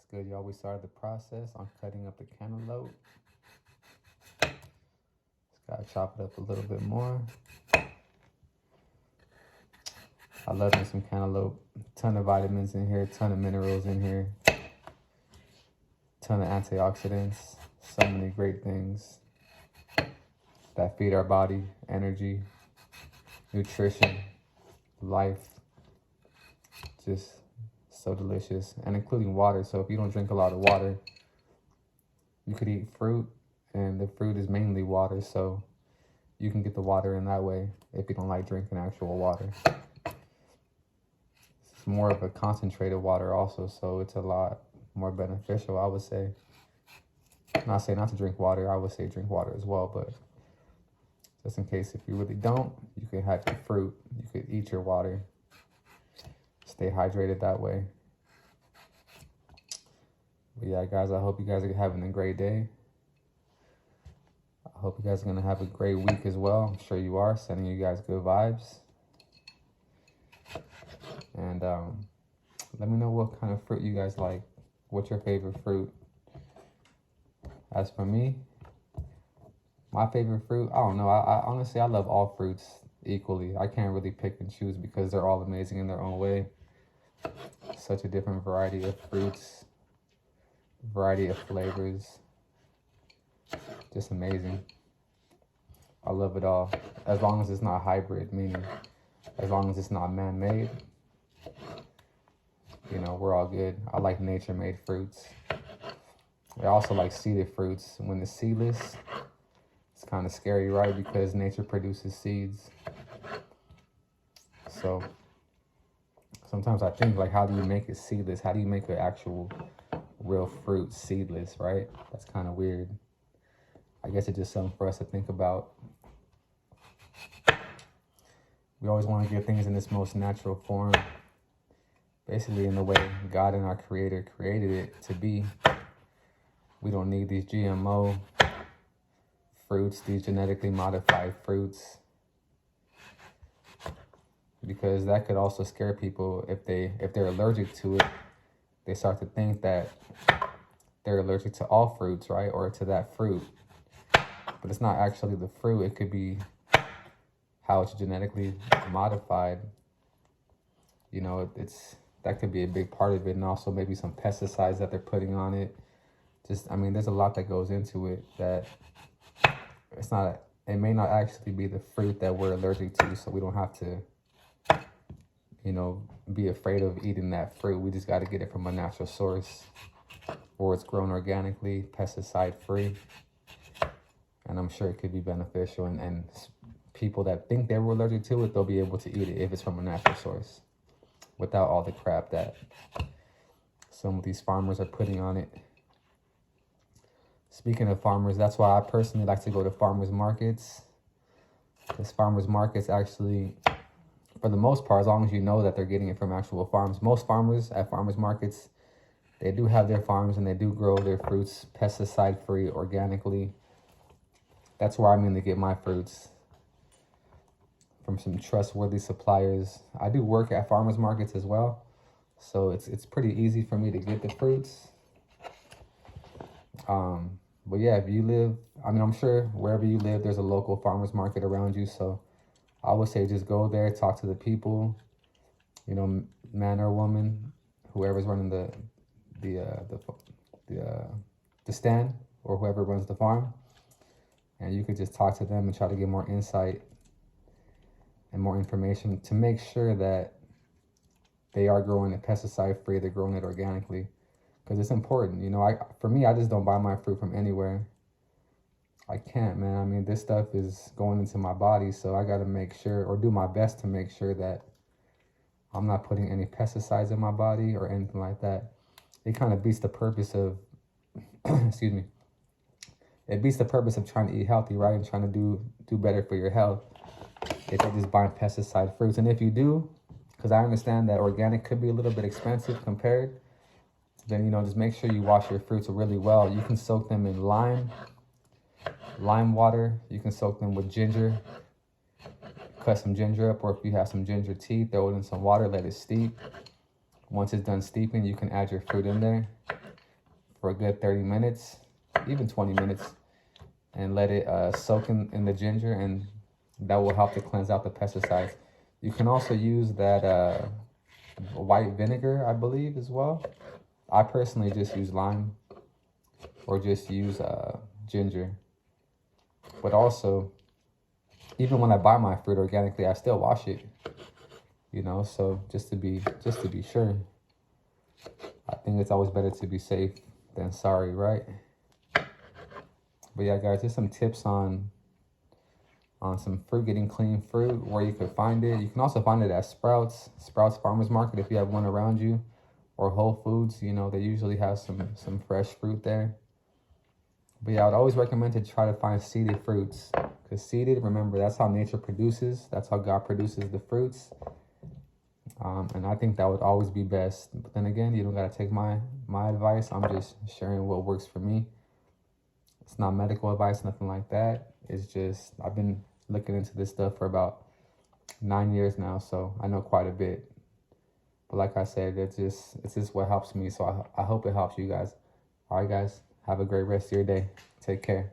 good, y'all? We started the process on cutting up the cantaloupe. Just gotta chop it up a little bit more. I love me some cantaloupe. Ton of vitamins in here, ton of minerals in here, ton of antioxidants. So many great things that feed our body, energy, nutrition, life. Just so delicious, and including water. So if you don't drink a lot of water, you could eat fruit, and the fruit is mainly water, so you can get the water in that way if you don't like drinking actual water. It's more of a concentrated water also, so it's a lot more beneficial, I would say. Not say not to drink water, I would say drink water as well, but just in case if you really don't, you can have your fruit, you could eat your water, stay hydrated that way. But yeah, guys, I hope you guys are having a great day. I hope you guys are going to have a great week as well. I'm sure you are. Sending you guys good vibes. And let me know what kind of fruit you guys like. What's your favorite fruit? As for me, my favorite fruit, I don't know. I honestly, I love all fruits equally. I can't really pick and choose because they're all amazing in their own way. Such a different variety of fruits, variety of flavors. Just amazing. I love it all. As long as it's not hybrid, meaning as long as it's not man-made, you know, we're all good. I like nature-made fruits. I also like seeded fruits. When it's seedless, it's kind of scary, right? Because nature produces seeds. So sometimes I think, like, how do you make it seedless? How do you make an actual real fruit seedless, right? That's kind of weird. I guess it's just something for us to think about. We always want to get things in its most natural form. Basically in the way God and our Creator created it to be. We don't need these GMO fruits, these genetically modified fruits. Because that could also scare people if they're allergic to it. They start to think that they're allergic to all fruits, right? Or to that fruit. But it's not actually the fruit. It could be how it's genetically modified. You know, that could be a big part of it. And also maybe some pesticides that they're putting on it. Just, I mean, there's a lot that goes into it that it may not actually be the fruit that we're allergic to. So we don't have to, you know, be afraid of eating that fruit. We just got to get it from a natural source or it's grown organically, pesticide free. And I'm sure it could be beneficial. And people that think they were allergic to it, they'll be able to eat it if it's from a natural source without all the crap that some of these farmers are putting on it. Speaking of farmers, that's why I personally like to go to farmers markets. Because farmers markets actually, for the most part, as long as you know that they're getting it from actual farms, most farmers at farmers markets, they do have their farms and they do grow their fruits pesticide free, organically. That's where I mainly get my fruits, from some trustworthy suppliers. I do work at farmers markets as well, so it's pretty easy for me to get the fruits. But yeah, if you live, I mean, I'm sure wherever you live, there's a local farmers market around you. So I would say just go there, talk to the people, you know, man or woman, whoever's running the stand, or whoever runs the farm, and you could just talk to them and try to get more insight and more information to make sure that they are growing it pesticide free, they're growing it organically. Because it's important, you know. For me, I just don't buy my fruit from anywhere. I can't, man. I mean, this stuff is going into my body, so I got to make sure, or do my best to make sure that I'm not putting any pesticides in my body or anything like that. It kind of beats the purpose of, excuse me, it beats the purpose of trying to eat healthy, right? And trying to do better for your health if you're just buying pesticide fruits. And if you do, because I understand that organic could be a little bit expensive compared, then, you know, just make sure you wash your fruits really well. You can soak them in lime water. You can soak them with ginger. Cut some ginger up, or if you have some ginger tea, throw it in some water, let it steep. Once it's done steeping, you can add your fruit in there. for a good 30 minutes, even 20 minutes, and let it soak in the ginger, and that will help to cleanse out the pesticides. You can also use that white vinegar, I believe, as well. I personally just use lime or just use ginger. But also, even when I buy my fruit organically, I still wash it. You know, so just to be sure. I think it's always better to be safe than sorry, right? But yeah, guys, just some tips on some fruit, getting clean fruit, where you could find it. You can also find it at Sprouts Farmers Market if you have one around you, or Whole Foods. You know, they usually have some fresh fruit there. But yeah, I would always recommend to try to find seeded fruits, because seeded, remember, that's how nature produces. That's how God produces the fruits. And I think that would always be best. But then again, you don't gotta take my advice. I'm just sharing what works for me. It's not medical advice, nothing like that. It's just, I've been looking into this stuff for about 9 years now, so I know quite a bit. But like I said, it's just what helps me. So I hope it helps you guys. All right, guys, have a great rest of your day. Take care.